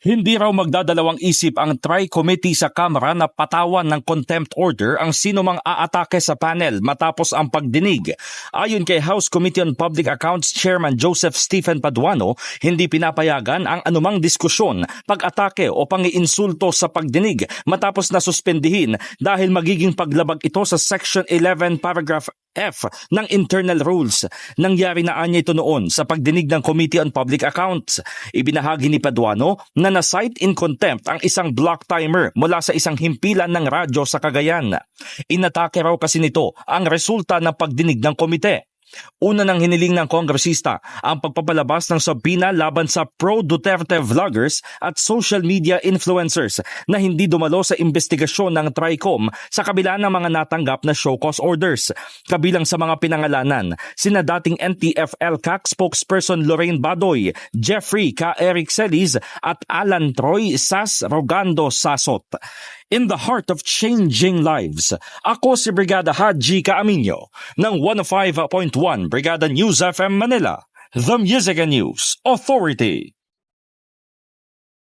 Hindi raw magdadalawang isip ang Tri-Committee sa Kamara na patawan ng contempt order ang sinumang aatake sa panel matapos ang pagdinig. Ayon kay House Committee on Public Accounts Chairman Joseph Stephen Paduano, hindi pinapayagan ang anumang diskusyon, pag-atake o pangiinsulto sa pagdinig matapos na suspendihin dahil magiging paglabag ito sa Section 11 Paragraph F ng internal rules. Nangyari na anya ito noon sa pagdinig ng Committee on Public Accounts. Ibinahagi ni Paduano na na-cite in contempt ang isang block timer mula sa isang himpilan ng radyo sa Cagayan. Inatake raw kasi nito ang resulta ng pagdinig ng komite. Una nang hiniling ng kongresista ang pagpapalabas ng subpoena laban sa pro-Duterte vloggers at social media influencers na hindi dumalo sa investigasyon ng TRICOM sa kabila ng mga natanggap na show cause orders. Kabilang sa mga pinangalanan, sina dating NTF-ELCAC spokesperson Lorraine Badoy, Jeffrey K. Eric Celis at Alan Troy Sas Rogando Sasot. In the heart of changing lives, ako si Brigada Haji Caaminio ng 105.1 Brigada News FM Manila, The Music and News Authority.